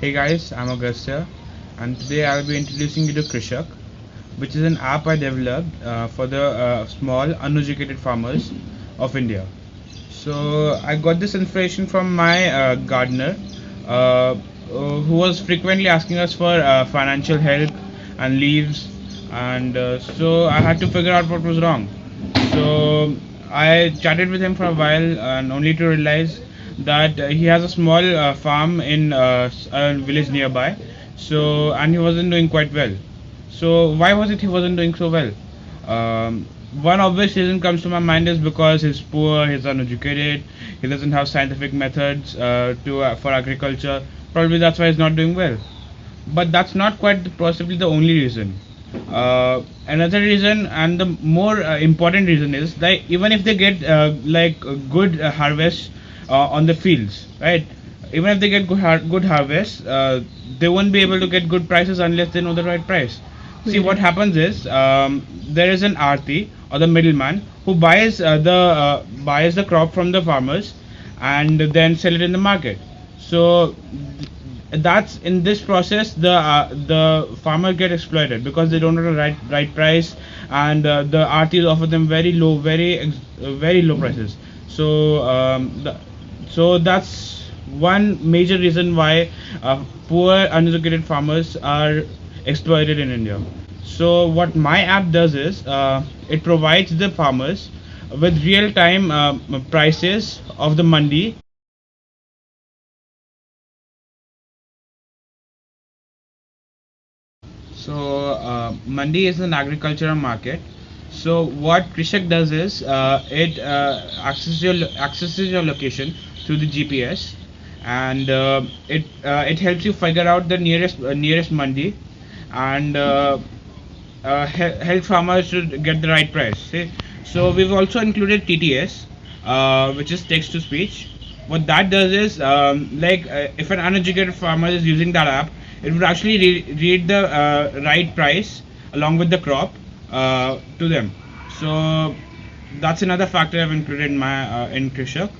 Hey guys, I'm Agastya, and today I'll be introducing you to Krishak, which is an app I developed for the small, uneducated farmers of India. So I got this inspiration from my gardener, who was frequently asking us for financial help and leaves, and so I had to figure out what was wrong. So I chatted with him for a while, and only to realize that he has a small farm in a village nearby. So and he wasn't doing quite well. So why was it he wasn't doing so well? One obvious reason comes to my mind is because he's poor, he's uneducated, he doesn't have scientific methods to for agriculture. Probably that's why he's not doing well. But that's not quite possibly the only reason. Another reason and the more important reason is that even if they get like a good harvest on the fields, right? Even if they get good harvest, they won't be able to get good prices unless they know the right price. See, what happens is there is an arti or the middleman who buys the crop from the farmers and then sell it in the market. So that's in this process the farmer get exploited because they don't know the right price, and the artists offer them very low, very low prices. So so that's one major reason why poor uneducated farmers are exploited in India. So what my app does is it provides the farmers with real time prices of the mandi. So mandi is an agricultural market. So what Krishak does is it accesses your location through the GPS, and it helps you figure out the nearest mandi, and help farmers to get the right price. See? So we've also included TTS, which is text to speech. What that does is, if an uneducated farmer is using that app, it would actually read the right price along with the crop to them. So that's another factor I've included in my in Krishak.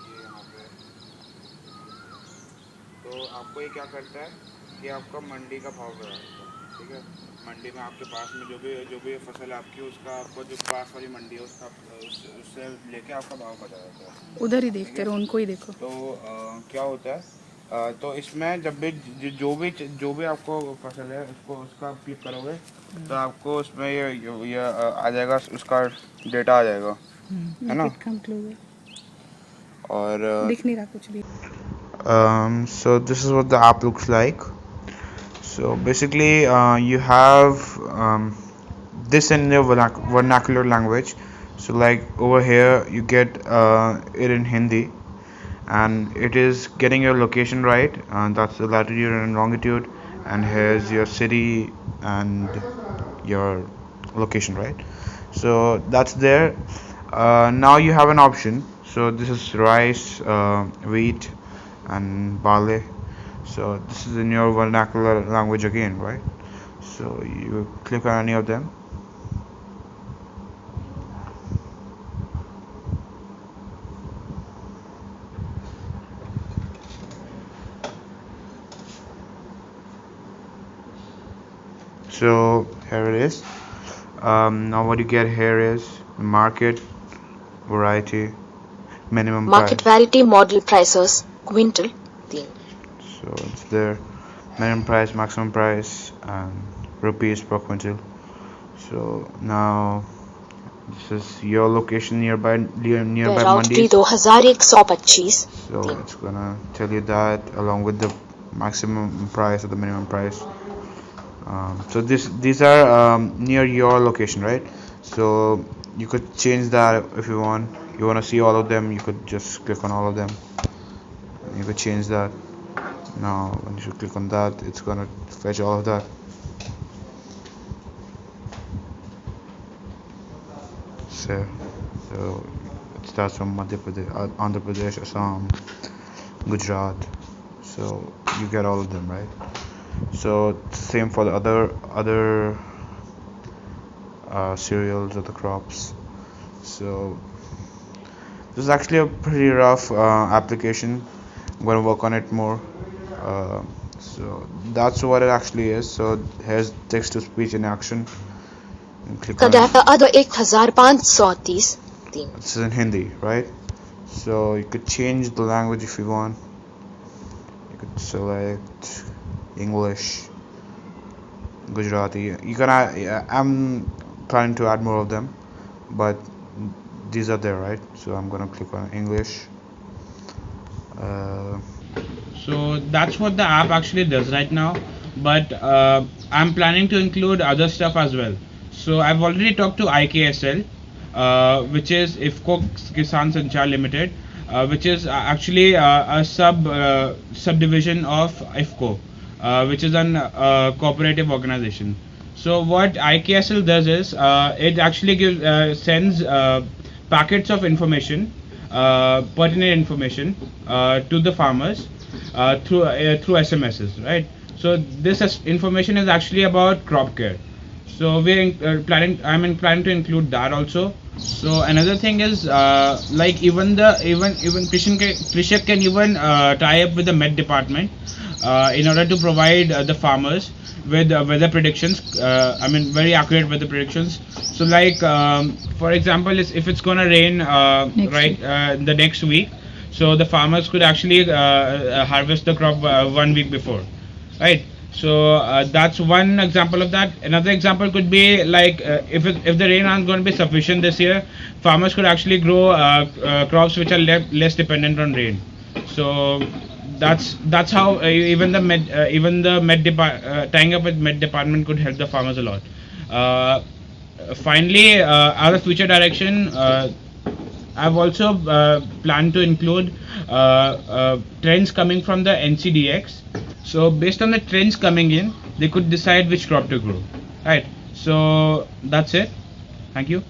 ये यहाँ पे तो आपको ये क्या करता है कि आपका मंडी का भाव बताता है, ठीक है। मंडी में आपके पास में जो भी फसल है आपकी, उसका आपको जो पास वाली मंडी है उसका उससे लेके आपका भाव बता देता है, उधर ही ठीक देखते है। रहो, उनको ही देखो। तो क्या होता है, तो इसमें जब भी जो भी आपको फसल है उसको उसका आप क्लिक करोगे तो आपको उसमें ये आ जाएगा, उसका डेटा आ जाएगा, है ना। और दिख नहीं रहा कुछ भी। so this is what the app looks like. So basically, you have this in your vernacular language. So like over here, you get it in Hindi, and it is getting your location right. That's the latitude and longitude, and here's your city and your location, right? So that's there. Now you have an option. So this is rice, wheat, and barley. So this is in your vernacular language again, right? So you click on any of them. So here it is. Now what you get here is market, variety, minimum Market price. variety model prices quintal 3. So it's there, minimum price, maximum price, and rupees per quintal. So now this is your location nearby Warehouse mandis. 2125 So 3. it's gonna tell you that along with the maximum price or the minimum price. So these are near your location, right? So you could change that if you want. You want to see all of them, you could just click on all of them. You could change that. Now when you click on that, it's gonna fetch all of that. So, so it starts from Madhya Pradesh, Andhra Pradesh, Assam, Gujarat. So you get all of them, right? So same for the other cereals or the crops. So this is actually a pretty rough application. I'm going to work on it more. So that's what it actually is. So here's text to speech in action. And click on it. other 1530 theme. This is in Hindi, right? So you could change the language if you want. You could select English, Gujarati. You can I'm planning to add more of them, but these are there, right? So I'm gonna click on English. So that's what the app actually does right now, but I'm planning to include other stuff as well. So I've already talked to IKSL, which is IFFCO Kisan Sanchar Limited, which is actually a subdivision of IFFCO, which is an cooperative organization. So what IKSL does is it actually sends packets of information, pertinent information to the farmers through SMSs, right? So this information is actually about crop care. So we're planning to include that also. So another thing is like even Krishak can even tie up with the Met department in order to provide the farmers with weather predictions. Very accurate weather predictions. So like for example, if it's gonna rain the next week, so the farmers could actually harvest the crop 1 week before, right? So that's one example of that. Another example could be like if the rain aren't going to be sufficient this year, farmers could actually grow crops which are less dependent on rain. So that's how tying up with Met department could help the farmers a lot. Finally, our future direction. I've also planned to include trends coming from the NCDX. So based on the trends coming in, they could decide which crop to grow. Right. So that's it. Thank you.